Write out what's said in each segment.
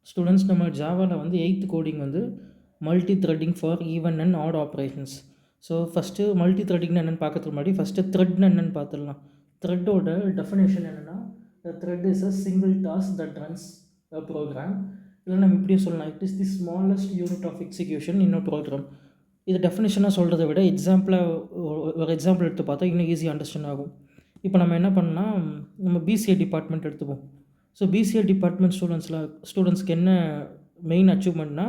Students நம்ம ஜாவாவில் வந்து 8th coding வந்து multi threading for even and odd operations. So first multi த்ரெட்டிங்னா என்னென்னு பார்க்கறதுக்கு முன்னாடி ஃபஸ்ட்டு த்ரெட்னா என்னென்னு பார்த்துடலாம். த்ரெட்டோட டெஃபினேஷன் என்னென்னா, thread is a single task that runs a program. இல்லை நம்ம இப்படியே சொல்லலாம், it is the smallest unit of execution in a program. இது டெஃபினேஷனாக சொல்கிறத விட ஒரு எக்ஸாம்பிள் எடுத்து பார்த்தா இன்னும் ஈஸியாக அண்டர்ஸ்டாண்ட் ஆகும். இப்போ நம்ம என்ன பண்ணால், நம்ம பிசிஏ டிபார்ட்மெண்ட் எடுத்துப்போம். ஸோ பிசிஏ டிபார்ட்மெண்ட் ஸ்டூடெண்ட்ஸ்க்கு என்ன மெயின் அச்சீவ்மெண்ட்னா,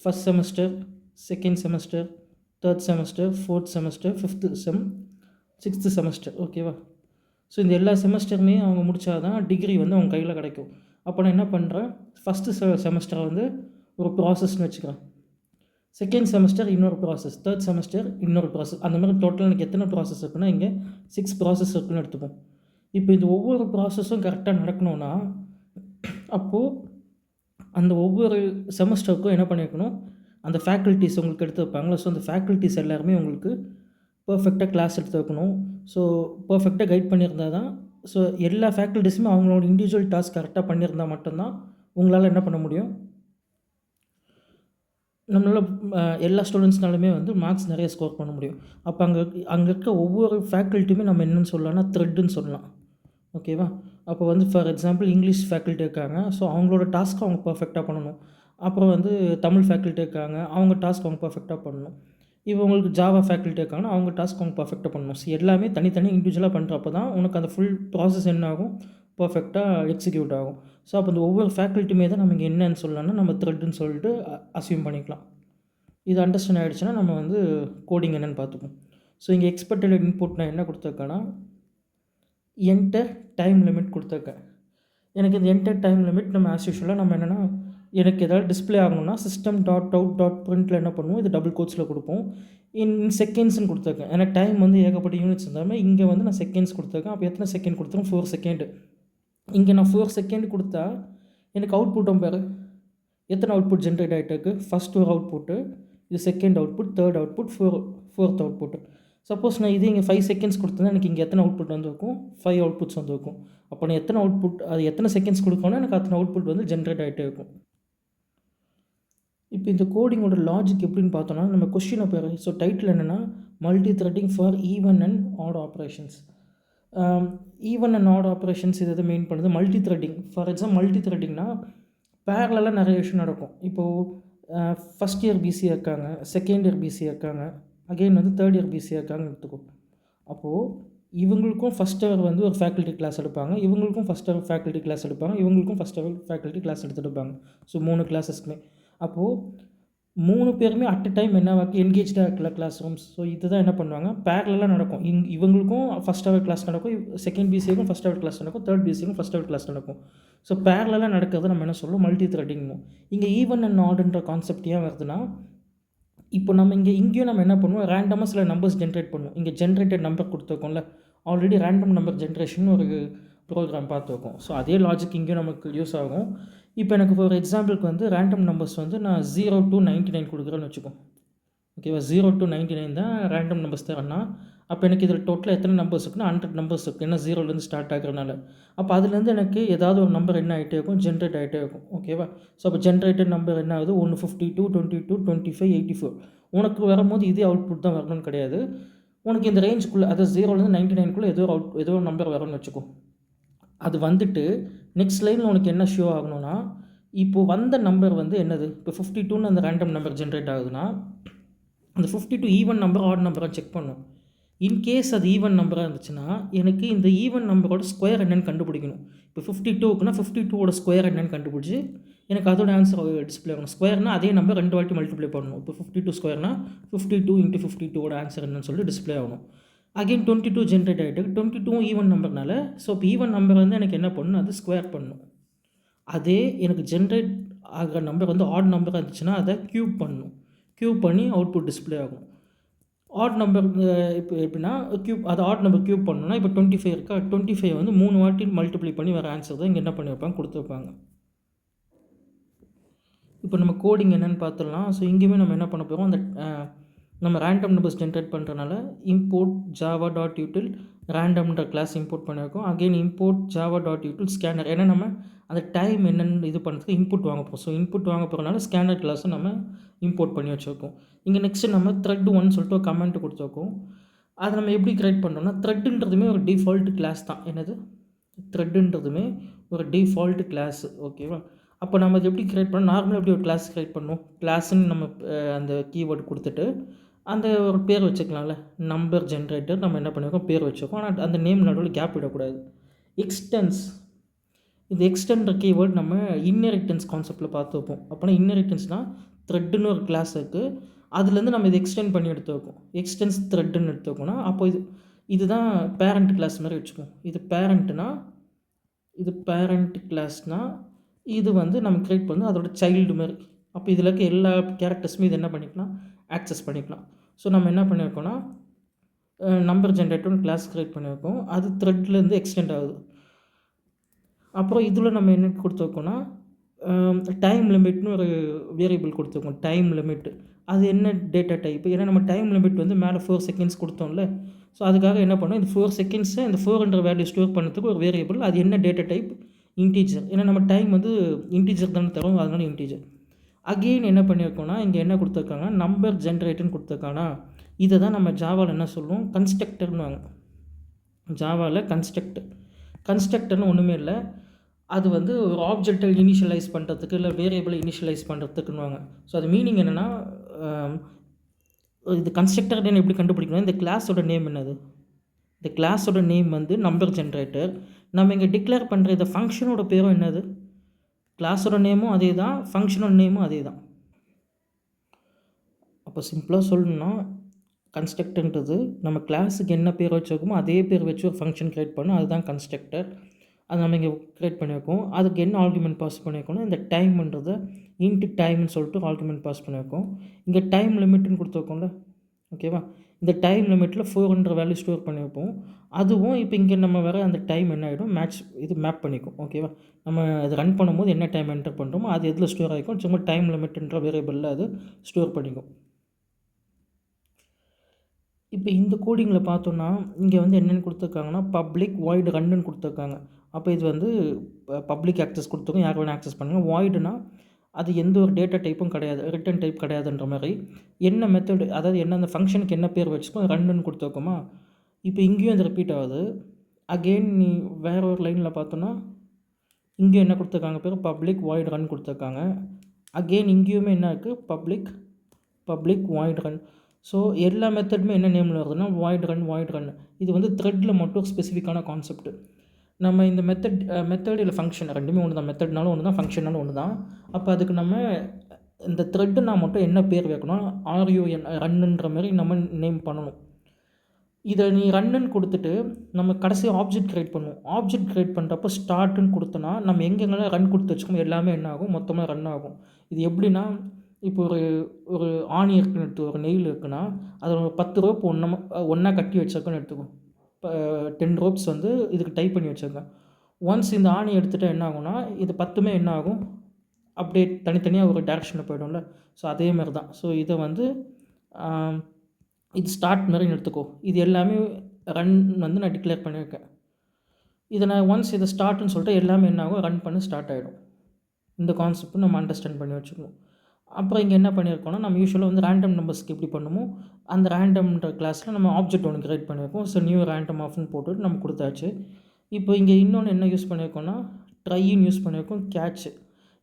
first semester, second semester, third semester, fourth semester, fifth sem, sixth semester. ஓகேவா? ஸோ இந்த எல்லா செமஸ்டருமே அவங்க முடித்தா தான் டிகிரி வந்து அவங்க கையில் கிடைக்கும். அப்போ நான் என்ன பண்ணுறேன், ஃபஸ்ட்டு செமஸ்டரை வந்து ஒரு ப்ராசஸ்ன்னு வச்சுக்கிறேன், செகண்ட் செமஸ்டர் இன்னொரு ப்ராசஸ், தேர்ட் செமஸ்டர் இன்னொரு ப்ராசஸ். அந்த மாதிரி டோட்டல் எனக்கு எத்தனை ப்ராசஸ் இருக்குன்னா, இங்கே 6 ப்ராசஸ் இருக்குன்னு எடுத்துப்போம். இப்போ இந்த ஒவ்வொரு ப்ராசஸும் கரெக்டாக நடக்கணும்னா, அப்போது அந்த ஒவ்வொரு செமஸ்டருக்கும் என்ன பண்ணியிருக்கணும், அந்த ஃபேக்கல்ட்டிஸ் உங்களுக்கு எடுத்து வைப்பாங்களா, ஸோ அந்த ஃபேக்கல்ட்டிஸ் எல்லாருமே உங்களுக்கு பர்ஃபெக்டாக கிளாஸ் எடுத்து வைக்கணும். ஸோ பர்ஃபெக்டாக கைட் பண்ணியிருந்தால் தான், ஸோ எல்லா ஃபேக்கல்ட்டிஸுமே அவங்களோட இண்டிவிஜுவல் டாஸ்க் கரெக்டாக பண்ணியிருந்தால் மட்டும்தான் உங்களால் என்ன பண்ண முடியும், நம்மளால் எல்லா ஸ்டூடெண்ட்ஸ்னாலுமே வந்து மார்க்ஸ் நிறைய ஸ்கோர் பண்ண முடியும். அப்போ அங்கே இருக்க ஒவ்வொரு ஃபேக்கல்ட்டியுமே நம்ம என்னென்னு சொல்லலாம்னா த்ரெட்டுன்னு சொல்லலாம். ஓகேவா? அப்போ வந்து ஃபார் எக்ஸாம்பிள் இங்கிலீஷ் ஃபேக்கல்ட்டி இருக்காங்க, ஸோ அவங்களோட டாஸ்க்கை அவங்க பர்ஃபெக்டாக பண்ணணும். அப்புறம் வந்து தமிழ் ஃபேக்கல்ட்டி இருக்காங்க, அவங்க டாஸ்க் அவங்க பர்ஃபெக்டாக பண்ணணும். இப்போ உங்களுக்கு ஜாவா ஃபேக்கல்ட்டி இருக்காங்கன்னா அவங்க டாஸ்க் அவங்க பர்ஃபெக்டாக பண்ணணும். ஸோ எல்லாமே தனித்தனி இண்டிவிஜுவலாக பண்ணுறப்ப தான் உனக்கு அந்த ஃபுல் ப்ராசஸ் என்ன ஆகும், பர்ஃபெக்டாக எக்ஸிக்யூட் ஆகும். ஸோ அப்போ இந்த ஒவ்வொரு ஃபேக்கல்ட்டியுமே தான் நம்ம இங்கே என்னன்னு சொல்லலாம்னா நம்ம த்ரெட்டுன்னு சொல்லிட்டு அஸ்யூம் பண்ணிக்கலாம். இது அண்டர்ஸ்டாண்ட் ஆகிடுச்சுன்னா நம்ம வந்து கோடிங் என்னென்னு பார்த்துப்போம். ஸோ இங்கே எக்ஸ்பெக்டட் இன்புட் நான் என்ன கொடுத்துருக்கேன்னா, என்டர் டைம் லிமிட் கொடுத்துருக்கேன். எனக்கு இந்த என்டர் டைம் லிமிட் நம்ம ஆஸ் யூஷுவலாக நம்ம என்னென்னா, எனக்கு ஏதாவது டிஸ்பிளே ஆகணும்னா system.out.printல என்ன பண்ணுவோம், இது டபுள் கோட்ஸில் கொடுப்போம். இன் செகண்ட்ஸ்னு கொடுத்துருக்கேன். ஏன்னா டைம் வந்து ஏகப்பட்ட யூனிட்ஸ் இருந்தாலுமே இங்கே வந்து நான் செகண்ட்ஸ் கொடுத்துருக்கேன். அப்போ எத்தனை செகண்ட் கொடுத்துருக்கேன், 4 செகண்டு. இங்கே நான் 4 செகண்ட் கொடுத்தா எனக்கு அவுட்புட்டும் பேர் எத்தனை அவுட்புட் ஜென்ரேட் ஆகிட்டு இருக்குது, ஃபஸ்ட் ஒரு அவுட்புட்டு, இது second output, third output, fourth output. Suppose நான் இது இங்கே 5 செகண்ட்ஸ் கொடுத்தேன்னா எனக்கு இங்கே எத்தனை அவுட்புட் வந்துருக்கும், 5 அவுட்புட்ஸ் வந்துருக்கும். அப்போ நான் எத்தனை அவுட்புட், அது எத்தனை செகண்ட்ஸ் கொடுக்கணும்னா எனக்கு அத்தனை அவுட்புட் வந்து ஜென்ரேட் ஆகிட்டே இருக்கும். இப்போ இந்த கோடிங்கோட லாஜிக் எப்படின்னு பார்த்தோன்னா, நம்ம கொஸ்டினை பேர், ஸோ டைட்டில் என்னென்னா multi threading for even and odd operations. Even and odd operations இது எதை மெயின் பண்ணுது, multi threading. For example multi த்ரெட்டிங்னா பேரலாக நிறைய விஷயம் நடக்கும். இப்போது ஃபஸ்ட் இயர் பிசியாக இருக்காங்க, செகண்ட் இயர் பிசியாக இருக்காங்க, அகெயின் வந்து தேர்ட் இயர் பிசியாக இருக்காங்கன்னு எடுத்துக்கும். அப்போது இவங்களுக்கும் ஃபஸ்ட் ஹவர் வந்து ஒரு ஃபேக்கல்ட்டி கிளாஸ் எடுப்பாங்க, இவங்களுக்கும் ஃபஸ்ட் ஹவர் ஃபேக்கல்ட்டி கிளாஸ் எடுப்பாங்க, இவங்களுக்கும் ஃபஸ்ட் ஹவர் ஃபேக்கல்ட்டி கிளாஸ் எடுத்துருப்பாங்க. ஸோ 3 கிளாஸஸ்க்குமே. அப்போது 3 பேருமே அட் அ டைம் என்ன என்கேஜாக இருக்கல கிளாஸ் ரூம்ஸ். ஸோ இதுதான் என்ன பண்ணுவாங்க, பேரலாக நடக்கும். இவங்களுக்கும் ஃபஸ்ட் ஹவர் கிளாஸ் நடக்கும், செகண்ட் பிசிஏக்கும் ஃபஸ்ட் ஹவர் கிளாஸ் நடக்கும், தேர்ட் பிசிஏக்கும் ஃபஸ்ட் ஹவர் கிளாஸ் நடக்கும். ஸோ பேரலாக நடக்கிறது நம்ம என்ன சொல்லுவோம், மல்டி த்ரெட்டிங்கும். இங்கே ஈவன் அண்ட் ஆடுன்ற கான்செப்ட் ஏன் வருதுன்னா, இப்போ நம்ம இங்கேயும் நம்ம என்ன பண்ணுவோம், ரேண்டமாக சில நம்பர்ஸ் ஜென்ரேட் பண்ணுவோம். இங்கே ஜென்ரேட்டட் நம்பர் கொடுத்துருக்கோம்ல, ஆல்ரெடி ரேண்டம் நம்பர் ஜென்ரேஷன் ஒரு ப்ரோக்ராம் பார்த்துருக்கோம். ஸோ அதே லாஜிக் இங்கேயும் நமக்கு யூஸ் ஆகும். இப்போ எனக்கு ஒரு எக்ஸாம்பிளுக்கு வந்து ரேண்டம் நம்பர்ஸ் வந்து நான் 0 to 99 கொடுக்குறேன்னு வச்சுக்கோம். ஓகேவா? 0 to 99 தான் ரேண்டம் நம்பர்ஸ் தரேன்னா, அப்போ எனக்கு இதில் டோட்டலாக எத்தனை நம்பர்ஸ் இருக்குன்னா 100 நம்பர்ஸ் இருக்குது. ஏன்னா 0லேருந்து ஸ்டார்ட் ஆகிறதுனால. அப்போ அதுலேருந்து எனக்கு ஏதாவது ஒரு நம்பர் என்ன ஆகிட்டே இருக்கும், ஜென்ரேட் ஆகிட்டே இருக்கும். ஓகேவா? ஸோ அப்போ ஜென்ரேட்டட் நம்பர் என்ன ஆகுது, 152, 22, 25, 84. உனக்கு வரும்போது இதே அவுட்புட் தான் வரணும்னு கிடையாது. உனக்கு இந்த ரேஞ்சுக்குள்ளே, அதாவது 0லேருந்து 99க்குள்ளே ஏதோ ஒரு நம்பர் வரும்னு வச்சுக்கோ. அது வந்துட்டு நெக்ஸ்ட் லைனில் உனக்கு என்ன ஷோ ஆகணும்னா, இப்போது வந்த நம்பர் வந்து என்னது, இப்போ 52ன்னு அந்த ரேண்டம் நம்பர் ஜென்ரேட் ஆகுதுன்னா, அந்த 52 ஈவன் நம்பர் ஆட் நம்பராக செக் பண்ணும். இன்கேஸ் அது ஈவன் நம்பராக இருந்துச்சுன்னா எனக்கு இந்த ஈவன் நம்பரோட ஸ்கொயர் என்னென்னு கண்டுபிடிக்கணும். இப்போ 52க்குன்னா 52ஓட ஸ்கொயர் என்னென்னு கண்டுபிடிச்சி எனக்கு அதோட ஆன்சர் டிஸ்பிளே ஆகணும். ஸ்கொயர்னால் அதே நம்பர் 2 வாட்டி மல்டிப்ளை பண்ணணும். இப்போ 52 ஸ்கொயர்னால் 52 × 52ஓட ஆன்சர் என்னன்னு சொல்லி டிஸ்பிளே ஆகணும். அகெயின் 22 ஜென்ரேட் ஆகிட்டு, 22 ஈவன் நம்பர்னால, ஸோ இப்போ ஈவன் நம்பர் வந்து எனக்கு என்ன பண்ணணும், அது ஸ்கொயர் பண்ணணும். அதே எனக்கு ஜென்ரேட் ஆகிற நம்பர் வந்து ஆட் நம்பராக இருந்துச்சுன்னா அதை க்யூப் பண்ணணும். க்யூப் பண்ணி அவுட்புட் டிஸ்பிளே ஆகும். ஆட் நம்பர் இப்போ எப்படின்னா அது ஆட் நம்பர் க்யூப் பண்ணணும்னா, இப்போ 25 இருக்கா, 25 வந்து 3 வாட்டி மல்டிப்ளை பண்ணி வர ஆன்சர் தான் இங்கே என்ன பண்ணி வைப்பாங்க, கொடுத்துருப்பாங்க. இப்போ நம்ம கோடிங் என்னென்னு பார்த்துடலாம். ஸோ இங்கேயுமே நம்ம என்ன பண்ண போகிறோம், அந்த நம்ம ரேண்டம் நம்பர்ஸ் ஜென்ரேட் பண்ணுறனால இம்போர்ட் ஜாவா டாட் யூட்டில் ரேண்டம்ன்ற கிளாஸ் இம்போர்ட் பண்ணியிருக்கோம். Again import Java dot util scanner. ஏன்னா நம்ம அந்த டைம் என்னென்னு இது பண்ணுறதுக்கு இன்புட் வாங்க போகிறோம். ஸோ இன்புட் வாங்க போகிறனால ஸ்கேனர் கிளாஸை நம்ம இம்போர்ட் பண்ணி வச்சுருக்கோம். இங்கே நெக்ஸ்ட்டு நம்ம த்ரெட் 1 சொல்லிட்டு ஒரு கமெண்ட் கொடுத்துருக்கோம். அதை நம்ம எப்படி கிரியேட் பண்ணோம்னா, த்ரெட்டுன்றதுமே ஒரு டிஃபால்ட் கிளாஸ் தான். என்னது? த்ரெட்டுன்றதுமே ஒரு டிஃபால்ட் கிளாஸு. ஓகேவா? அப்போ நம்ம அது எப்படி கிரியேட் பண்ணோம்? நார்மலாக எப்படி ஒரு கிளாஸ் கிரியேட் பண்ணணும்? கிளாஸுன்னு நம்ம அந்த கீவேர்டு கொடுத்துட்டு அந்த ஒரு பேர் வச்சுக்கலாம்ல. நம்பர் ஜென்ரேட்டர் நம்ம என்ன பண்ணியிருக்கோம், பேர் வச்சுருக்கோம். ஆனால் அந்த நேம் நடுவில் கேப் விடக்கூடாது. எக்ஸ்டென்ஸ், இந்த எக்ஸ்டென்ற கீவேர்ட் நம்ம இன்னெரிட்டன்ஸ் கான்செப்ட்டில் பார்த்துருப்போம். அப்போனா இன்னெரிட்டன்ஸ்னால் த்ரெட்டுன்னு ஒரு கிளாஸ் இருக்குது. அதுலேருந்து நம்ம இதை எக்ஸ்டெண்ட் பண்ணி எடுத்துருக்கோம். எக்ஸ்டென்ஸ் த்ரெட்டுன்னு எடுத்துக்கோன்னா அப்போ இதுதான் பேரண்ட் கிளாஸ் மாதிரி வச்சுப்போம். இது பேரண்ட்னா, இது பேரண்ட் கிளாஸ்னால் இது வந்து நம்ம கிரியேட் பண்ணி அதோட சைல்டு மாதிரி. அப்போ இதில் இருக்க எல்லா கேரக்டர்ஸுமே இது என்ன பண்ணிக்கலாம், ஆக்சஸ் பண்ணிக்கலாம். ஸோ நம்ம என்ன பண்ணியிருக்கோம்னா, நம்பர் ஜென்ரேட்டர்னு கிளாஸ் கிரியேட் பண்ணியிருக்கோம். அது த்ரெட்லேருந்து எக்ஸ்டெண்ட் ஆகுது. அப்புறம் இதில் நம்ம என்ன கொடுத்துருக்கோம்னா, டைம் லிமிட்னு ஒரு வேரியபிள் கொடுத்துருக்கோம். டைம் லிமிட் அது என்ன டேட்டா டைப்? ஏன்னா நம்ம டைம் லிமிட் வந்து மேலே 4 செகண்ட்ஸ் கொடுத்தோம்ல. ஸோ அதுக்காக என்ன பண்ணோம், இந்த 4 செகண்ட்ஸை இந்த 4ன்ற வேல்யூ ஸ்டோர் பண்ணுறதுக்கு ஒரு வேரியபிள். அது என்ன டேட்டா டைப்? இன்டீஜர். ஏன்னா நம்ம டைம் வந்து இன்டீஜர் தானே தரும், அதனால இன்டீஜர். அகெயின் என்ன பண்ணியிருக்கோம்னா, இங்கே என்ன கொடுத்துருக்காங்க, நம்பர் ஜென்ரேட்டர்னு கொடுத்துருக்காங்கன்னா, இதை தான் நம்ம ஜாவாவில் என்ன சொல்லுவோம், கன்ஸ்ட்ரக்டர்னுவாங்க. ஜாவாவில் கன்ஸ்ட்ரக்டர்னு ஒன்றுமே இல்லை. அது வந்து ஒரு ஆப்ஜெக்டை இனிஷியலைஸ் பண்ணுறதுக்கு இல்லை வேரியபிளை இனிஷியலைஸ் பண்ணுறதுக்குன்னுவாங்க. ஸோ அது மீனிங் என்னென்னா, இது கன்ஸ்ட்ரக்டர்னு எப்படி கண்டுபிடிக்கணும், இந்த கிளாஸோட நேம் என்னது, இந்த கிளாஸோட நேம் வந்து நம்பர் ஜென்ரேட்டர். நம்ம இங்கே டிக்ளேர் பண்ணுற இந்த ஃபங்க்ஷனோட பேரும் என்னது, கிளாஸோட நேமும் அதே தான், ஃபங்க்ஷனோட நேமும் அதே தான். அப்போ சிம்பிளாக சொல்லணும்னா, கன்ஸ்ட்ரக்டர்ன்றது நம்ம கிளாஸுக்கு என்ன பேர் வச்சுருக்கோமோ அதே பேர் வச்சு ஒரு ஃபங்க்ஷன் க்ரியேட் பண்ணோம், அதுதான் கன்ஸ்ட்ரக்டர். அது நம்ம இங்கே க்ரியேட் பண்ணியிருக்கோம். அதுக்கு என்ன ஆர்குமெண்ட் பாஸ் பண்ணியிருக்கோம்னா, இந்த டைம்ன்றதை இன்ட்டு டைம்னு சொல்லிட்டு ஆர்குமெண்ட் பாஸ் பண்ணியிருக்கோம். இங்கே டைம் லிமிட்னு கொடுத்துருக்கோம்ல, ஓகேவா? இந்த டைம் லிமிட்டில் 4ன்ற வேல்யூ ஸ்டோர் பண்ணியிருப்போம். அதுவும் இப்போ இங்கே நம்ம வர அந்த டைம் என்ன ஆகிடும், இது மேப் பண்ணிக்கும். ஓகேவா? நம்ம அது ரன் பண்ணும்போது என்ன டைம் என்டர் பண்ணுறோமோ அது எதில் ஸ்டோர் ஆகிக்கும், சும்மா டைம் லிமிட்ன்ற வேரியபிளில் அது ஸ்டோர் பண்ணிக்கும். இப்போ இந்த கோடிங்கில் பார்த்தோன்னா, இங்கே வந்து என்னென்னு கொடுத்துருக்காங்கன்னா, பப்ளிக் வாய்டு ரன்னுன்னு கொடுத்துருக்காங்க. அப்போ இது வந்து பப்ளிக் ஆக்சஸ் கொடுத்துருக்கோம், யார் வேணால் ஆக்சஸ் பண்ணுங்கள். வாய்டுனா அது எந்த ஒரு டேட்டா டைப்பும் கிடையாது, ரிட்டன் டைப் கிடையாதுன்ற மாதிரி. என்ன மெத்தடு, அதாவது என்ன அந்த ஃபங்க்ஷனுக்கு என்ன பேர் வச்சுக்கோ, ரன்னுன்னு கொடுத்துருக்கோமா. இப்போ இங்கேயும் அது ரிப்பீட் ஆகுது. அகெயின் நீ வேறு ஒரு லைனில் பார்த்தோன்னா, இங்கேயும் என்ன கொடுத்துருக்காங்க பேர், பப்ளிக் வாய்டு ரன் கொடுத்துருக்காங்க. அகெயின் இங்கேயுமே என்ன இருக்குது, பப்ளிக் வாய்டு ரன். ஸோ எல்லா மெத்தடுமே என்ன நேமில் வருதுன்னா, வாய்டு ரன். இது வந்து த்ரெட்டில் மட்டும் ஸ்பெசிஃபிக்கான கான்செப்ட். நம்ம இந்த மெத்தட் இல்லை ஃபங்க்ஷன் ரெண்டுமே ஒன்று தான். மெத்தட்னாலும் ஒன்று தான், ஃபங்க்ஷனாலும் ஒன்று தான். அப்போ அதுக்கு நம்ம இந்த த்ரெட்டுனா மட்டும் என்ன பேர் வைக்கணும், RUN ரன்னுன்ற மாதிரி நம்ம நேம் பண்ணணும். இதை நீ ரன்னுன்னு கொடுத்துட்டு நம்ம கடைசியாக ஆப்ஜெக்ட் க்ரியேட் பண்ணுவோம். ஆப்ஜெக்ட் க்ரியேட் பண்ணுறப்போ ஸ்டார்ட்டுன்னு கொடுத்தோன்னா நம்ம எங்கெங்கெல்லாம் ரன் கொடுத்து வச்சுக்கோமோ எல்லாமே என்ன ஆகும், மொத்தமாக ரன் ஆகும். இது எப்படின்னா, இப்போ ஒரு ஆணி இருக்குன்னு எடுத்து, ஒரு நெயில் இருக்குன்னா அதை ஒரு 10 ரோப் ஒன்றா கட்டி வச்சிருக்கோன்னு எடுத்துக்கோ. இப்போ 10 ரோப்ஸ் வந்து இதுக்கு டைப் பண்ணி வச்சுருக்கேன். ஒன்ஸ் இந்த ஆணி எடுத்துகிட்டா என்ன ஆகும்னா, இது 10மே என்ன ஆகும், அப்படியே தனித்தனியாக ஒரு டேரெக்ஷனில் போய்டும்ல. ஸோ அதே மாதிரி தான். ஸோ இதை வந்து இது ஸ்டார்ட் மாதிரின்னு எடுத்துக்கோ. இது எல்லாமே ரன் வந்து நான் டிக்ளேர் பண்ணியிருக்கேன். இதை நான் ஒன்ஸ் இதை ஸ்டார்ட்னு சொல்லிட்டு எல்லாமே என்ன ஆகும், ரன் பண்ணி ஸ்டார்ட் ஆகிடும். இந்த கான்செப்ட் நம்ம அண்டர்ஸ்டாண்ட் பண்ணி வச்சுக்கணும். அப்புறம் இங்கே என்ன பண்ணியிருக்கோம்னா, நம்ம யூஸ்வலாக வந்து ரேண்டம் நம்பர்ஸ்க்கு எப்படி பண்ணுமோ அந்த ரேண்டம்ன்ற கிளாஸில் நம்ம ஆப்ஜெக்ட் ஒன்று கிரியேட் பண்ணியிருக்கோம். ஸோ நியூ ரேண்டம் ஆஃப்னு போட்டுட்டு நம்ம கொடுத்தாச்சு. இப்போ இங்கே இன்னொன்று என்ன யூஸ் பண்ணியிருக்கோம்னா, ட்ரைன்னு யூஸ் பண்ணியிருக்கோம், கேட்ச்.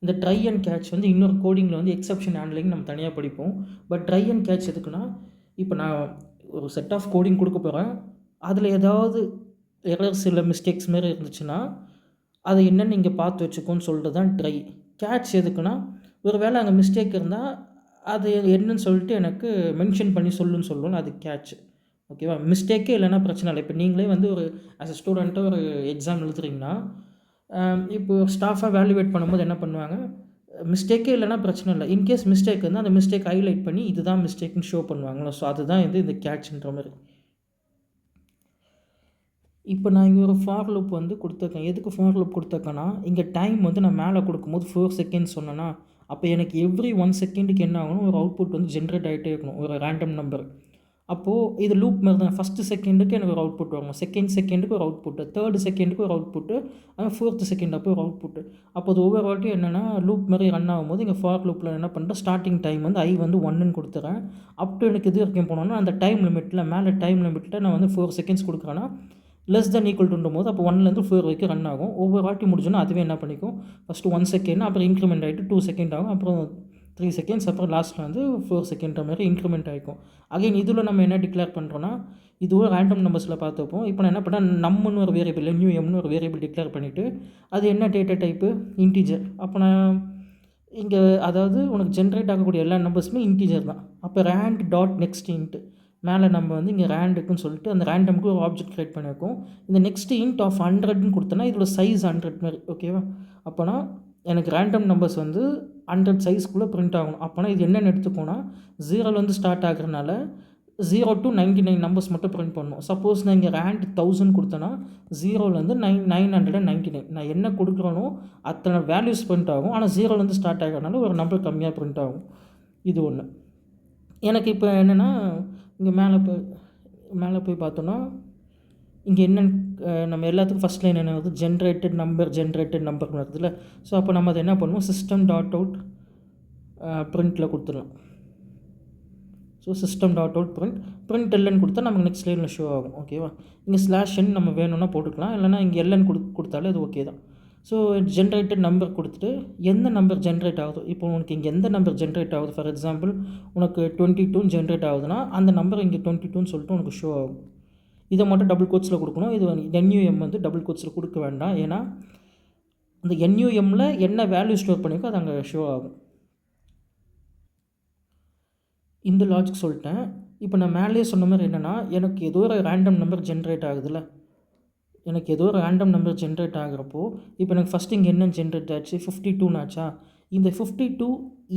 இந்த ட்ரை அண்ட் கேட்ச் வந்து இன்னொரு கோடிங்கில் வந்து எக்ஸப்ஷன் ஹேண்ட்லிங் நம்ம தனியாக படிப்போம். பட் ட்ரை அண்ட் கேட்ச் எதுக்குன்னா, இப்போ நான் ஒரு செட் ஆஃப் கோடிங் கொடுக்க போகிறேன், அதில் ஏதாவது எரர்ஸ் இல்லை மிஸ்டேக்ஸ் மாரி இருந்துச்சுன்னா அதை என்னென்னு நீங்கள் பார்த்து வச்சுக்கோன்னு சொல்லிட்டு தான் ட்ரை. கேட்ச் எதுக்குன்னா, ஒரு வேளை அங்கே மிஸ்டேக் இருந்தால் அது என்னன்னு சொல்லிட்டு எனக்கு மென்ஷன் பண்ணி சொல்லுன்னு சொல்லணும், அது கேட்ச். ஓகேவா? மிஸ்டேக்கே இல்லைன்னா பிரச்சனை இல்லை. இப்போ நீங்களே வந்து ஒரு ஆஸ் அ ஸ்டூடெண்ட்டாக ஒரு எக்ஸாம் எழுதுறீங்கன்னா, இப்போ ஸ்டாஃபாக வேல்யூவேட் பண்ணும்போது என்ன பண்ணுவாங்க, மிஸ்டேக்கே இல்லைன்னா பிரச்சனை இல்லை. இன்கேஸ் மிஸ்டேக் இருந்தால் அந்த மிஸ்டேக் ஹைலைட் பண்ணி இதுதான் மிஸ்டேக்னு ஷோ பண்ணுவாங்களா. ஸோ அதுதான் இது இந்த கேட்ச்ன்ற மாதிரி. இப்போ நான் இங்கே ஒரு ஃபார் லூப் வந்து கொடுத்துருக்கேன். எதுக்கு ஃபார் லூப் கொடுத்துருக்கேன்னா, இங்கே டைம் வந்து நான் மேலே கொடுக்கும்போது 4 செகண்ட்ஸ் சொன்னேன்னா, அப்போ எனக்கு எவ்ரி 1 செகண்டுக்கு என்ன ஆகணும், ஒரு அவுட்புட் வந்து ஜென்ரேட் ஆகிட்டே இருக்கணும், ஒரு ரேண்டம் நம்பர். அப்போது இது லூப் மாதிரி தான். ஃபஸ்ட்டு செகண்டுக்கு எனக்கு ஒரு அவுட்புட் வரணும், செகண்ட் செகண்டுக்கு ஒரு அவுட்புட்டு, தேர்டு செகண்டுக்கு ஒரு அவுட்புட்டு, ஃபோர்த்து செகண்ட் அப்போ ஒரு அவுட்புட்டு. அப்போ அது ஒவ்வொரு வாட்டியும் என்னென்னா லூப் மாதிரி ரன் ஆகும்போது இங்கே ஃபார் லூப்பில் என்ன பண்ணுறேன், ஸ்டார்டிங் டைம் வந்து I வந்து 1ன்னு கொடுத்துறேன். அப் டு எனக்கு இது வரைக்கும் போனோன்னா அந்த டைம் லிமிட்டில் மேலே டைம் லிமிட்டில் நான் வந்து 4 செகண்ட்ஸ் கொடுக்குறேன்னா லெஸ் தென் ஈக்குவல் டுன்னும் போது அப்போ 1லேருந்து 4 வரைக்கும் ரன் ஆகும். ஒவ்வொரு வாட்டி முடிஞ்சோன்னா அதுவே என்ன பண்ணிக்கும், ஃபஸ்ட்டு 1 செகண்ட், அப்புறம் இன்க்ரிமெண்ட் ஆகிட்டு 2 செகண்ட் ஆகும், அப்புறம் 3 செகண்ட்ஸ், அப்புறம் லாஸ்ட்டில் வந்து 4 செகண்ட்ற மாதிரி இன்க்ரிமெண்ட் ஆகிக்கும். அகைன் இதில் நம்ம என்ன டிக்ளேர் பண்ணுறோன்னா, இதுவும் ரேண்டம் நம்பர்ஸில் பார்த்துப்போம். இப்போ நான் என்ன பண்ணேன், நம்மன்னு ஒரு வேரியபிள், NUMன்னு ஒரு வேரியபிள் டிக்ளேர் பண்ணிவிட்டு அது என்ன டேட்டா டைப்பு, இன்டீஜர். அப்போ நான் இங்கே அதாவது உனக்கு ஜென்ரேட் ஆகக்கூடிய எல்லா நம்பர்ஸுமே இன்டீஜர் தான். அப்போ ரேண்ட் டாட் நெக்ஸ்ட் இன்ட்டு மேலே நம்ம வந்து இங்கே ரேண்டுக்குன்னு சொல்லிட்டு அந்த ரேண்டமுக்கு ஒரு ஆப்ஜெக்ட் க்ரியேட் பண்ணியிருக்கோம். இந்த நெக்ஸ்ட் இன்ட் ஆஃப் 100ன்னு கொடுத்தோன்னா இதோட சைஸ் 100 மாதிரி, ஓகேவா. அப்போனா எனக்கு ரேண்டம் நம்பர்ஸ் வந்து 100 சைஸ்க்குள்ளே பிரிண்ட் ஆகணும். அப்போனா இது என்னென்னு எடுத்துக்கோன்னா, 0லேருந்து ஸ்டார்ட் ஆகுறதுனால 0 to 99 நம்பர்ஸ் மட்டும் பிரிண்ட் பண்ணணும். சப்போஸ் நான் இங்கே ரேண்ட் 1000 கொடுத்தேன்னா 0லேருந்து 999 நான் என்ன கொடுக்குறேனோ அத்தனை வேல்யூஸ் பிரிண்ட் ஆகும். ஆனால் 0லேருந்து ஸ்டார்ட் ஆகிறதுனால ஒரு நம்பர் கம்மியாக பிரிண்ட் ஆகும். இது ஒன்று. எனக்கு இப்போ என்னென்னா இங்கே மேலே போய் பார்த்தோன்னா இங்கே என்னென்னு நம்ம எல்லாத்துக்கும் ஃபஸ்ட் லைன் என்ன வருது, ஜென்ரேட்டட் நம்பர் வருதுல்ல. ஸோ அப்போ நம்ம அதை என்ன பண்ணுவோம், சிஸ்டம் டாட் அவுட் பிரிண்ட்டில் கொடுத்துடலாம். So system dot out print L கொடுத்தா நமக்கு நெக்ஸ்ட் லைனில் ஷோ ஆகும், ஓகேவா. இங்கே ஸ்லாஷன் நம்ம வேணும்னா போட்டுக்கலாம், இல்லைனா இங்கே எல்என் கொடுத்தாலே அது ஓகே தான். ஸோ ஜென்ரேட்டட் நம்பர் கொடுத்துட்டு எந்த நம்பர் ஜென்ரேட் ஆகுது, இப்போ உனக்கு இங்கே எந்த நம்பர் ஜென்ரேட் ஆகுது, ஃபார் எக்ஸாம்பிள் உனக்கு 22 ஜென்ரேட் ஆகுதுன்னா அந்த நம்பர் இங்கே 22ன்னு சொல்லிட்டு உனக்கு ஷோ ஆகும். இதை மட்டும் டபுள் கோட்ஸில் கொடுக்கணும். இது NUM வந்து டபுள் கோட்ஸில் கொடுக்க வேண்டாம், ஏன்னா அந்த NUMல என்ன வேல்யூ ஸ்டோர் பண்ணியிருக்கோ அது அங்கே ஷோ ஆகும். இந்த லாஜிக் சொல்லிட்டேன். இப்போ நான் மேலேயே சொன்ன மாதிரி என்னென்னா, எனக்கு ஏதோ ஒரு ரேண்டம் நம்பர் ஜென்ரேட் ஆகுதுல்ல, எனக்கு ஏதோ ஒரு ரேண்டம் நம்பர் ஜென்ரேட் ஆகிறப்போ இப்போ எனக்கு ஃபஸ்ட்டு இங்கே என்ன ஜென்ரேட் ஆச்சு, 52 ஆச்சா. இந்த 52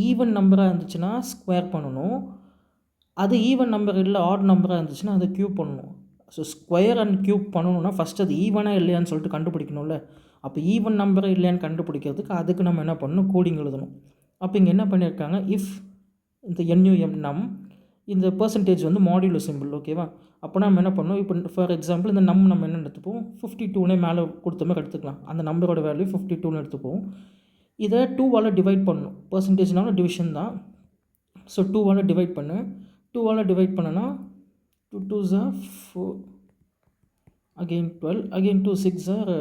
ஈவன் நம்பராக இருந்துச்சுன்னா ஸ்கொயர் பண்ணணும், அது ஈவன் நம்பர் இல்லை ஆட் நம்பராக இருந்துச்சுன்னா அதை க்யூப் பண்ணணும். ஸோ ஸ்கொயர் அண்ட் க்யூப் பண்ணணும்னா ஃபஸ்ட்டு அது ஈவனாக இல்லையான்னு சொல்லிட்டு கண்டுபிடிக்கணும்ல. அப்போ ஈவன் நம்பர் இல்லையான்னு கண்டுபிடிக்கிறதுக்கு அதுக்கு நம்ம என்ன பண்ணணும், கோடிங் எழுதணும். அப்போ இங்கே என்ன பண்ணியிருக்காங்க, இஃப் இந்த NUM நம் இந்த பர்சன்டேஜ் வந்து மாடியூலோ சிம்பிள், ஓகேவா. அப்போ நம்ம என்ன பண்ணோம், இப்போ ஃபார் எக்ஸாம்பிள் இந்த நம்ம என்ன எடுத்துப்போம், 52னே மேலே கொடுத்த மாதிரி எடுத்துக்கலாம். அந்த நம்பரோட வேல்யூ 52ன்னு எடுத்துப்போம். இதை 2வால் டிவைட் பண்ணணும், பர்சன்டேஜ்னாலும் டிவிஷன் தான். ஸோ 2வால் டிவைட் பண்ணு, 2வால் டிவைட் பண்ணனா 2 2s are 4, again 12, again 2 6 are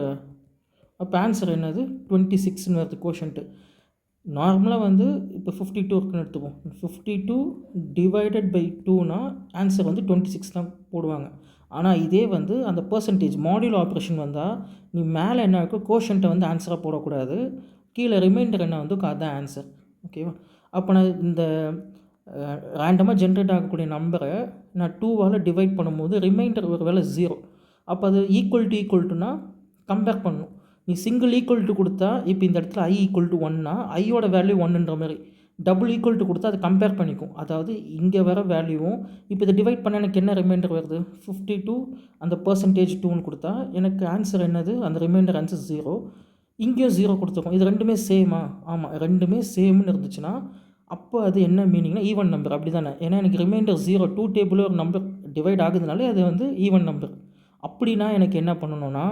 அப்போ ஆன்சர் என்னது 26ன்னு வருது கோஷன்ட்டு. நார்மலாக வந்து இப்போ 52 இருக்குன்னு எடுத்துப்போம், 52 டிவைடட் பை 2னா ஆன்சர் வந்து 26 தான் போடுவாங்க. ஆனால் இதே வந்து அந்த பர்சன்டேஜ் மாடியூல் ஆப்ரேஷன் வந்தால் நீ மேலே என்ன இருக்கோ கோஷன்ட்டை வந்து ஆன்சராக போடக்கூடாது, கீழே ரிமைண்டர் என்ன வந்து அதுதான் ஆன்சர், ஓகேவா. அப்போ நான் இந்த ரேண்டமாக ஜென்ரேட் ஆகக்கூடிய நம்பரை நான் 2வால் டிவைட் பண்ணும்போது ரிமைண்டர் ஒரு வேளை 0, அப்போ அது ஈக்குவல் டுனா கம்பேர் பண்ணணும். நீ சிங்கிள் ஈக்குவல் டு கொடுத்தா இப்போ இந்த இடத்துல I = 1னா ஐயோட வேல்யூ 1ன்ற மாதிரி, டபுள் ஈக்குவல் டு கொடுத்தா அது கம்பேர் பண்ணிக்கும். அதாவது இங்கே வர வேல்யூவும் இப்போ இதை டிவைட் பண்ண எனக்கு என்ன ரிமைண்டர் வருது, 52 அந்த பர்சன்டேஜ் 2ன்னு கொடுத்தா எனக்கு ஆன்சர் என்னது, அந்த ரிமைண்டர் ஆன்சர் 0. இங்கேயும் 0 கொடுத்துருக்கோம். இது ரெண்டுமே சேமா, ஆமாம் ரெண்டுமே சேம்னு இருந்துச்சுன்னா அப்போ அது என்ன மீனிங்னா ஈவன் நம்பர், அப்படி தானே. ஏன்னா எனக்கு ரிமைண்டர் 0 2 டேபிளில் ஒரு நம்பர் டிவைட் ஆகுதுனாலே அது வந்து ஈவன் நம்பர். அப்படின்னா எனக்கு என்ன பண்ணணும்னா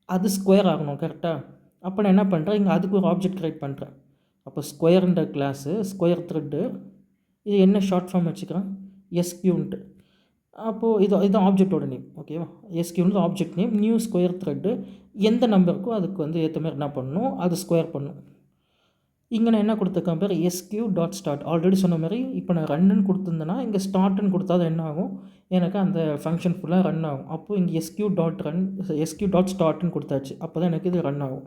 அது ஸ்கொயர் ஆகணும், கரெக்டாக. அப்போ நான் என்ன பண்ணுறேன், இங்கே அதுக்கு ஒரு ஆப்ஜெக்ட் க்ரியேட் பண்ணுறேன். அப்போ ஸ்கொயர்ன்ற கிளாஸு ஸ்கொயர் த்ரெட்டு, இது என்ன ஷார்ட் ஃபார்ம் வச்சுக்கிறேன், SQன்ட்டு. அப்போது இது ஆப்ஜெக்டோட நேம், ஓகேவா. SQன்றது object name, new square thread, எந்த நம்பருக்கோ அதுக்கு வந்து ஏற்ற மாதிரி என்ன பண்ணணும், அது ஸ்கொயர் பண்ணணும். இங்கே நான் என்ன கொடுத்துருக்கேன் பேர் SQ.start. ஆல்ரெடி சொன்ன மாதிரி இப்போ நான் ரன்னு கொடுத்துருந்தேன்னா இங்கே ஸ்டார்ட்டுன்னு கொடுத்தா அது என்ன ஆகும், எனக்கு அந்த ஃபங்க்ஷன் ஃபுல்லாக ரன் ஆகும். அப்போது இங்கே SQ.startன்னு கொடுத்தாச்சு, அப்போ தான் எனக்கு இது ரன் ஆகும்.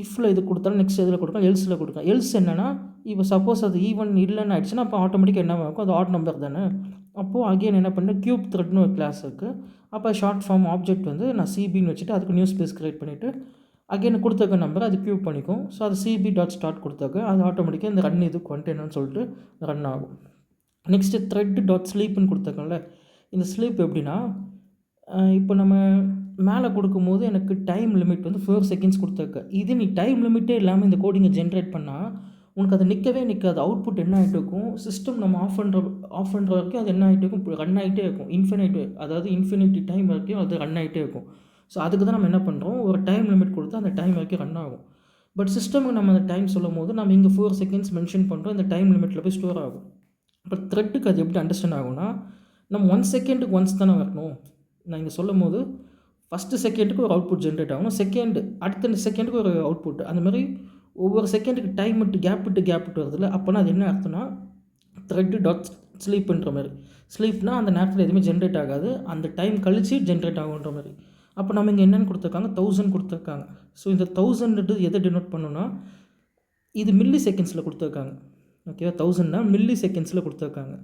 இஃப்பில் இது கொடுத்தாலும் நெக்ஸ்ட் இதில் கொடுக்கலாம், எல்ஸில் கொடுக்கலாம். எல்ஸ் என்னென்னா இப்போ சப்போஸ் அது ஈவன் இல்லைன்னு ஆயிடுச்சுன்னா அப்போ ஆட்டோமேட்டிக்காக என்ன ஆகும், அது ஆட் நம்பர் தானே. அப்போது அகெயின் என்ன பண்ணேன், கியூப் த்ரெட்னு ஒரு கிளாஸ் இருக்குது. அப்போ ஷார்ட் ஃபார்ம் ஆப்ஜெக்ட் வந்து நான் CBன்னு வச்சுட்டு அதுக்கு நியூ ஸ்பேஸ் க்ரியேட் பண்ணிவிட்டு அகெயின் கொடுத்துருக்க நம்பர் அது க்யூப் பண்ணிக்கும். ஸோ அது CB.start கொடுத்தாக்க அது ஆட்டோமேட்டிக்காக இந்த ரன் இது கண்டெய்னர்னு சொல்லிட்டு ரன் ஆகும். நெக்ஸ்ட்டு த்ரெட்.sleepன்னு கொடுத்துருக்கோம்ல, இந்த ஸ்லீப் எப்படின்னா இப்போ நம்ம மேலே கொடுக்கும்போது எனக்கு டைம் லிமிட் வந்து 4 செகண்ட்ஸ் கொடுத்துருக்க. இது நீ டைம் லிமிட்டே இல்லாமல் இந்த கோடிங்கை ஜென்ரேட் பண்ணால் உனக்கு அது நிற்கவே நிற்காது. அவுட்புட் என்ன ஆகிட்டு இருக்கும், சிஸ்டம் நம்ம ஆஃப் பண்ணுற வரைக்கும் அது என்ன ஆகிட்டே இருக்கும், ரன் ஆகிட்டே இருக்கும். அதாவது இன்ஃபினிட்டி டைம் வரைக்கும் அது ரன் ஆகிட்டே இருக்கும். ஸோ அதுக்கு தான் நம்ம என்ன பண்ணுறோம், ஒரு டைம் லிமிட் கொடுத்து அந்த டைம் வரைக்கும் ரன் ஆகும். பட் சிஸ்டமுக்கு நம்ம அந்த டைம் சொல்லும்போது நம்ம இங்கே 4 செகண்ட்ஸ் மென்ஷன் பண்ணுறோம், இந்த டைம் லிமிட்டில் போய் ஸ்டோர் ஆகும். பட் த்ரெட்டுக்கு அது எப்படி அண்டர்ஸ்டாண்ட் ஆகும்னா, நம்ம 1 செகண்டுக்கு ஒன்ஸ் தானே வரணும். நான் இங்கே சொல்லும்போது ஃபஸ்ட்டு செகண்டுக்கு ஒரு அவுட்புட் ஜென்ரேட் ஆகணும், அடுத்த செகண்டுக்கு ஒரு அவுட்புட், அந்த மாதிரி ஒவ்வொரு செகண்டுக்கு டைம் விட்டு கேப் விட்டு வருதுல்ல. அப்போனா அது என்ன அர்த்தம்னா, த்ரெட்டு டாட் ஸ்லீப்புன்ற மாதிரி. ஸ்லீப்னா அந்த நேரத்தில் எதுவுமே ஜென்ரேட் ஆகாது, அந்த டைம் கழித்து ஜென்ரேட் ஆகுன்ற மாதிரி. அப்போ நம்ம இங்கே என்னென்னு கொடுத்துருக்காங்க, 1000 கொடுத்துருக்காங்க. ஸோ இந்த 1000 எதை டினோட் பண்ணுன்னா, இது மில்லி செகண்ட்ஸில் கொடுத்துருக்காங்க. ஓகேவா, 1000னா மில்லி செகண்ட்ஸில் கொடுத்துருக்காங்க.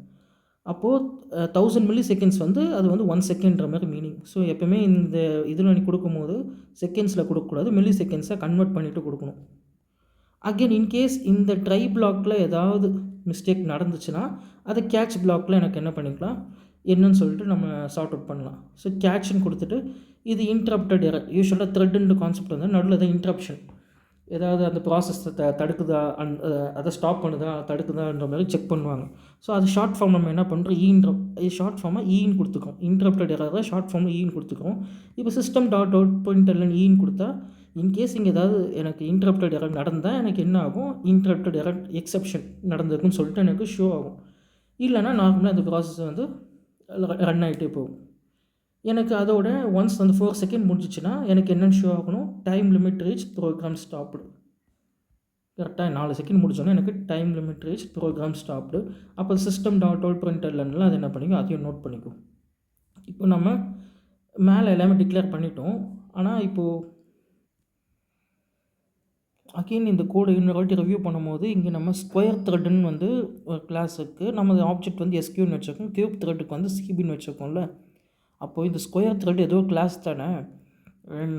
அப்போது 1000 மில்லி செகண்ட்ஸ் வந்து அது வந்து 1 செகண்ட்ற மாதிரி மீனிங். ஸோ எப்போவுமே இந்த இதில் நீ கொடுக்கும்போது செகண்ட்ஸில் கொடுக்கக்கூடாது, மில்லி செகண்ட்ஸை கன்வெர்ட் பண்ணிவிட்டு கொடுக்கணும். அகெயின் இன்கேஸ் இந்த ட்ரை பிளாக்கில் ஏதாவது மிஸ்டேக் நடந்துச்சுன்னா அதை கேட்ச் பிளாக்கில் எனக்கு என்ன பண்ணிக்கலாம், என்னன்னு சொல்லிட்டு நம்ம சார்ட் அவுட் பண்ணலாம். ஸோ கேட்ச்னு கொடுத்துட்டு இது இன்டரப்டட் எரர். யூஸ்வலாக த்ரெட்டுன்ற கான்செப்ட் வந்து நடுவில் தான் இன்டரப்ஷன், ஏதாவது அந்த ப்ராசஸை தடுக்குதா, அதை ஸ்டாப் பண்ணுதா தடுக்குதான்ற மாதிரி செக் பண்ணுவாங்க. ஸோ அது ஷார்ட் ஃபார்ம் நம்ம என்ன பண்ணுறோம், ஷார்ட் ஃபார்மாக ஈன்னு கொடுத்துக்கோம். இன்டரப்டட் எரரை ஷார்ட் ஃபார்மாக ஈன்னு கொடுத்துக்கிறோம். இப்போ சிஸ்டம் டாட் அவுட் println ஈன்னு கொடுத்தா, இன்கேஸ் இங்கே ஏதாவது எனக்கு இன்டரப்டட் எரர் நடந்தால் எனக்கு என்ன ஆகும், இன்டரப்டட் எரர் எக்ஸப்ஷன் நடந்திருக்குன்னு சொல்லிட்டு எனக்கு ஷோ ஆகும். இல்லைனா நார்மலாக அந்த ப்ராசஸ் வந்து ரன் ஆகிட்டே போகும். எனக்கு அதோட ஒன்ஸ் அந்த 4 செகண்ட் முடிஞ்சிச்சுன்னா எனக்கு என்னென்னு ஷோ ஆகணும், time limit reach program stopped. கரெக்டாக 4 செகண்ட் முடிச்சோன்னா எனக்கு time limit reach program stopped. அப்போ சிஸ்டம் டாட் அவுட் printlnலாம் அது என்ன பண்ணிக்கும், அதையும் நோட் பண்ணிக்கும். இப்போ நம்ம மேலே எல்லாமே டிக்ளேர் பண்ணிட்டோம். ஆனால் இப்போது அகெயின் இந்த கோடு இன்னொரு வாட்டி ரிவ்யூ பண்ணும்போது இங்கே நம்ம ஸ்கொயர் த்ரெட்டுன்னு வந்து ஒரு கிளாஸ் இருக்குது. நம்ம ஆப்ஜெக்ட் வந்து எஸ்கியூன்னு வச்சுருக்கோம், கியூப் த்ரெட்டுக்கு வந்து சிபின்னு வச்சுருக்கோம்ல. அப்போது இந்த ஸ்கொயர் த்ரெட் ஏதோ கிளாஸ் தானே,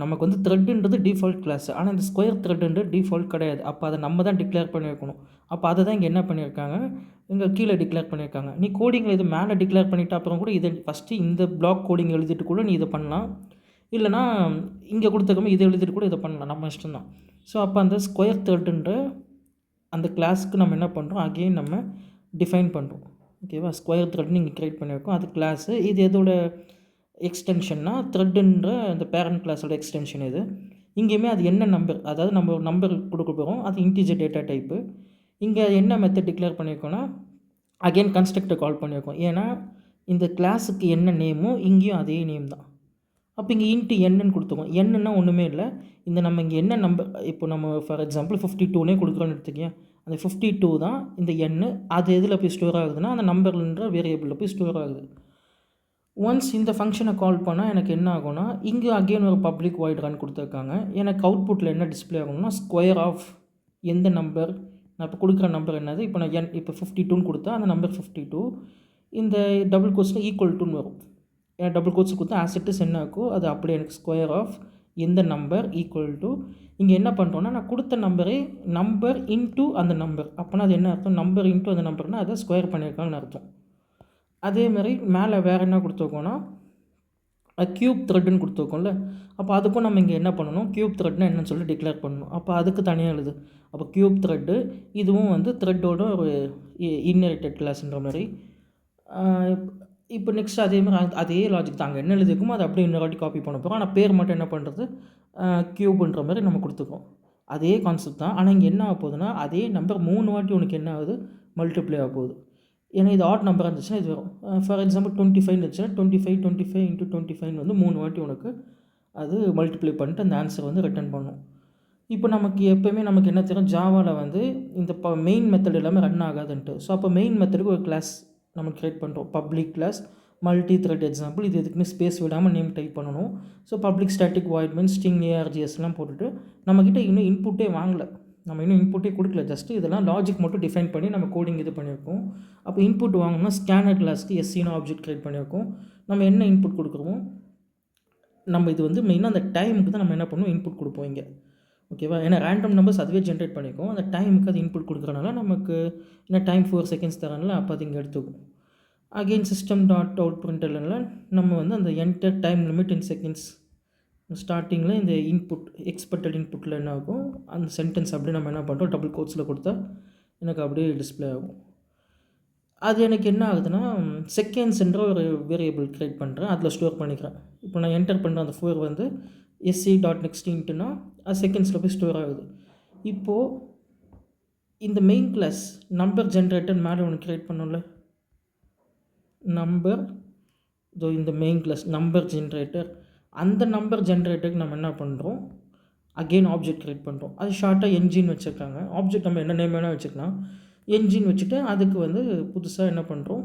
நமக்கு வந்து த்ரெட்டுன்றது டிஃபால்ட் கிளாஸ். ஆனால் இந்த ஸ்கொயர் த்ரெட்டுன்றது டிஃபால்ட் கிடையாது. அப்போ அதை நம்ம தான் டிக்ளேர் பண்ணி வைக்கணும். அப்போ அதை தான் இங்கே என்ன பண்ணியிருக்காங்க, இங்கே கீழே டிக்ளேர் பண்ணியிருக்காங்க. நீ கோடிங்கில் இது மேலே டிக்ளேர் பண்ணிவிட்டு அப்புறம் கூட இதை ஃபஸ்ட்டு இந்த பிளாக் கோடிங் எழுதிட்டு கூட நீ இதை பண்ணலாம். இல்லைனா இங்கே கொடுத்துருக்கோம் இதை எழுதிட்டு கூட இதை பண்ணலாம், நம்ம இஷ்டம் தான். ஸோ அப்போ அந்த ஸ்கொயர் த்ரெட்டுன்ற அந்த கிளாஸுக்கு நம்ம என்ன பண்ணுறோம், அகெயின் நம்ம டிஃபைன் பண்ணுறோம். ஓகேவா, ஸ்கொயர் த்ரெட்னு இங்கே க்ரியேட் பண்ணியிருக்கோம், அது கிளாஸு. இது எதோட எக்ஸ்டென்ஷன்னா, த்ரெட்டுன்ற அந்த பேரண்ட் கிளாஸோட எக்ஸ்டென்ஷன் இது. இங்கேயுமே அது என்ன நம்பர், அதாவது நம்ம ஒரு நம்பர் கொடுக்க போகிறோம், அது இன்டிஜர் டேட்டா டைப்பு. இங்கே என்ன மெத்தட் டிக்ளேர் பண்ணியிருக்கோன்னா, அகெயின் கன்ஸ்ட்ரக்டர் கால் பண்ணியிருக்கோம். ஏன்னா இந்த கிளாஸுக்கு என்ன நேமோ இங்கேயும் அதே நேம் தான். அப்போ இங்கே இன்ட்டு என்னன்னு கொடுத்துருக்கோம். என்னன்னா ஒன்றுமே இல்லை, இந்த நம்ம இங்கே என்ன நம்பர், இப்போ நம்ம ஃபார் எக்ஸாம்பிள் 52 கொடுக்குறோன்னு எடுத்துக்கேன். அந்த 52 தான் இந்த எண்ணு. அது எதில் போய் ஸ்டோர் ஆகுதுன்னா அந்த நம்பர்ன்ற வேரியபிளில் போய் ஸ்டோர் ஆகுது. ஒன்ஸ் இந்த ஃபங்க்ஷனை கால் பண்ணால் எனக்கு என்ன ஆகும்னா, இங்கே அகெயின் ஒரு பப்ளிக் வாய்ட் ரன் கொடுத்துருக்காங்க. எனக்கு அவுட்புட்டில் என்ன டிஸ்பிளே ஆகணும்னா, ஸ்கொயர் ஆஃப் எந்த நம்பர், நான் இப்போ கொடுக்குற நம்பர் என்னது, இப்போ நான் இப்போ 52ன்னு கொடுத்தா அந்த நம்பர் 52, இந்த டபுள் கோட்ஸில் ஈக்குவல் டுன்னு வரும். டபுள் கோட்ஸ் கொடுத்தா ஆசிட்டிஸ் என்ன ஆகும், அது அப்படியே எனக்கு ஸ்கொயர் ஆஃப் எந்த நம்பர் ஈக்குவல் டு, இங்கே என்ன பண்ணுறோன்னா நான் கொடுத்த நம்பரே நம்பர் இன்ட்டு அந்த நம்பர். அப்போனா அது என்ன அர்த்தம், நம்பர் இன்ட்டு அந்த நம்பர்னால் அதை ஸ்கொயர் பண்ணியிருக்காங்கன்னு அர்த்தம். அதேமாதிரி மேலே வேறு என்ன கொடுத்துருக்கோன்னா, க்யூப் த்ரெட்டுன்னு கொடுத்துருக்கோம்ல. அப்போ அதுக்கும் நம்ம இங்கே என்ன பண்ணணும், க்யூப் த்ரெட்னா என்னன்னு சொல்லி டிக்ளேர் பண்ணணும். அப்போ அதுக்கு தனியாக எழுது. அப்போ க்யூப் த்ரெட்டு இதுவும் வந்து த்ரெட்டோட ஒரு இன்ஹெரிட்டட் கிளாஸ்ன்ற மாதிரி. இப்போ நெக்ஸ்ட் அதே லாஜிக் தான், அங்கே என்ன எழுதிருக்குமோ அதை அப்படியே இன்னொரு வாட்டி காப்பி பண்ண போகிறோம். ஆனால் பேர் மட்டும் என்ன பண்ணுறது, க்யூப்ன்ற மாதிரி நம்ம கொடுத்துருக்கோம். அதே கான்செப்ட் தான். ஆனால் இங்கே என்ன ஆக போகுதுன்னா, அதே நம்பர் 3 வாட்டி உனக்கு என்ன ஆகுது, மல்டிப்ளை ஆக போகுது. ஏன்னா இது ஆட் நம்பராக இருந்துச்சுன்னா இது வரும். ஃபார் எக்ஸாம்பிள் 25 இருந்துச்சுன்னா 25 இன்ட்டு 25 வந்து 3 வாட்டி உனக்கு அது மல்டிப்ளை பண்ணிட்டு அந்த ஆன்சர் வந்து ரிட்டர்ன் பண்ணும். இப்போ நமக்கு எப்போயுமே நமக்கு என்ன தெரியும், ஜாவாவில் வந்து இந்த மெயின் மெத்தட் எல்லாமே ரன் ஆகாதுன்ட்டு. ஸோ அப்போ மெயின் மெத்தடுக்கு ஒரு கிளாஸ் நம்ம க்ரியேட் பண்ணுறோம், public class multi thread example. இது எதுக்குமே ஸ்பேஸ் விடாமல் நேம் டைப் பண்ணணும். So public static void means string ARGSலாம் போட்டுட்டு, நம்மக்கிட்ட இன்னும் இன்புட்டே வாங்கலை, நம்ம இன்னும் இன்புட்டே கொடுக்கல, ஜஸ்ட்டு இதெல்லாம் லாஜிக் மட்டும் டிஃபைன் பண்ணி நம்ம கோடிங் இது பண்ணியிருக்கோம். அப்போ இன்புட் வாங்கினா ஸ்கேனர் கிளாஸ்க்கு SCன்னு ஆப்ஜெக்ட் க்ரியேட் பண்ணியிருக்கோம். நம்ம என்ன இன்புட் கொடுக்குறோமோ, நம்ம இது வந்து மெயினாக அந்த டைமுக்கு தான் நம்ம என்ன பண்ணுவோம், இன்புட் கொடுப்போம் இங்கே. ஓகேவா, ஏன்னா ரேண்டம் நம்பர்ஸ் அதுவே ஜென்ரேட் பண்ணிக்கும். அந்த டைமுக்கு அது இன்புட் கொடுக்குறனால நமக்கு என்ன டைம் 4 செகண்ட்ஸ் தரனால அப்போ அது இங்கே எடுத்துக்கும். அகெயின் சிஸ்டம் டாட் அவுட் printlnல நம்ம வந்து அந்த என்டர் டைம் லிமிட் இன் செகண்ட்ஸ் ஸ்டார்டிங்கில் இந்த இன்புட் எக்ஸ்பெக்டட் இன்புட்டில் என்ன ஆகும், அந்த சென்டென்ஸ் அப்படியே நம்ம என்ன பண்ணுறோம், டபுள் கோட்ஸில் கொடுத்தா எனக்கு அப்படியே டிஸ்ப்ளே ஆகும். அது எனக்கு என்ன ஆகுதுன்னா, செகண்ட்ஸ்ன்ற ஒரு வேரியபிள் கிரியேட் பண்ணுறேன். அதில் ஸ்டோர் பண்ணிக்கிறேன். இப்போ நான் என்டர் பண்ணுற அந்த 4 வந்து sc.next இன்ட்டுனா அது செகண்ட்ஸில் போய் ஸ்டோர் ஆகுது. இப்போது இந்த மெயின் கிளாஸ் நம்பர் ஜென்ரேட்டர் மேலே ஒன்று கிரியேட் பண்ணோம்ல, நம்பர் இதோ இந்த மெயின் கிளாஸ் நம்பர் ஜென்ரேட்டர், அந்த நம்பர் ஜென்ரேட்டருக்கு நம்ம என்ன பண்ணுறோம், அகெயின் ஆப்ஜெக்ட் கிரியேட் பண்ணுறோம். அது ஷார்ட்டாக என்ஜின் வச்சுருக்காங்க. ஆப்ஜெக்ட் நம்ம என்ன நேம் வேணால் வச்சுக்கலாம். என்ஜின் வச்சுட்டு அதுக்கு வந்து புதுசாக என்ன பண்ணுறோம்,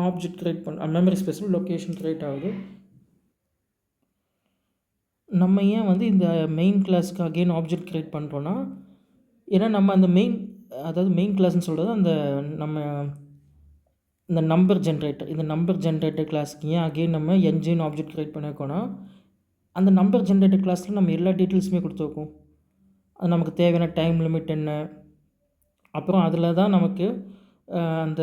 ஆப்ஜெக்ட் கிரியேட் மெமரி ஸ்பேஸில் லொக்கேஷன் கிரியேட் ஆகுது. நம்ம ஏன் வந்து இந்த மெயின் கிளாஸ்க்கு அகெயின் ஆப்ஜெக்ட் கிரியேட் பண்ணுறோன்னா, ஏன்னா நம்ம அந்த அதாவது மெயின் கிளாஸ்ன்னு சொல்கிறது அந்த நம்ம இந்த நம்பர் ஜென்ரேட்டர் கிளாஸ்க்கு ஏன் அகெயின் நம்ம என்ஜின் ஆப்ஜெக்ட் கிரியேட் பண்ணியிருக்கோன்னா, அந்த நம்பர் ஜென்ரேட்டர் கிளாஸில் நம்ம எல்லா டீட்டெயில்ஸுமே கொடுத்துருக்கோம். அது நமக்கு தேவையான டைம் லிமிட் என்ன, அப்புறம் அதில் தான் நமக்கு அந்த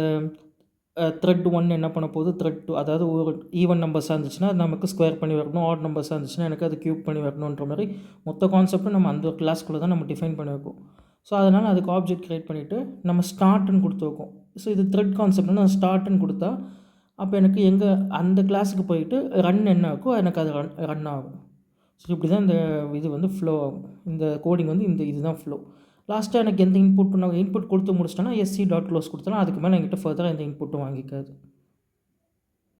த்ரெட் 1 என்ன பண்ண போகுது, த்ரெட் 2 அதாவது ஒரு ஈவன் நம்பர்ஸாக இருந்துச்சுன்னா அது நமக்கு ஸ்கொயர் பண்ணி வரணும், ஆட் நம்பர்ஸாக இருந்துச்சுன்னா எனக்கு அது க்யூப் பண்ணி வரணுன்ற மாதிரி மொத்த கான்செப்ட்டும் நம்ம அந்த கிளாஸ்க்குள்ளே தான் நம்ம டிஃபைன் பண்ணியிருக்கோம். ஸோ அதனால் அதுக்கு ஆப்ஜெக்ட் கிரியேட் பண்ணிவிட்டு நம்ம ஸ்டார்ட்னு கொடுத்துருக்கோம். ஸோ இது த்ரெட் கான்செப்ட்னா நான் ஸ்டார்ட்னு கொடுத்தா அப்போ எனக்கு எங்கே அந்த கிளாஸுக்கு போயிட்டு ரன் என்ன இருக்கோ எனக்கு அது ரன் ஆகும். ஸோ இப்படி தான் இந்த இது வந்து ஃப்ளோ ஆகும். இந்த கோடிங் வந்து இதுதான் ஃப்ளோ. லாஸ்ட்டாக எனக்கு எந்த இன்புட் கொடுத்து முடிச்சிட்டேன்னா sc.close கொடுத்தனா அதுக்கு மேலே என்கிட்ட ஃபர்தராக எந்த இன்புட்டும் வாங்கிக்காது.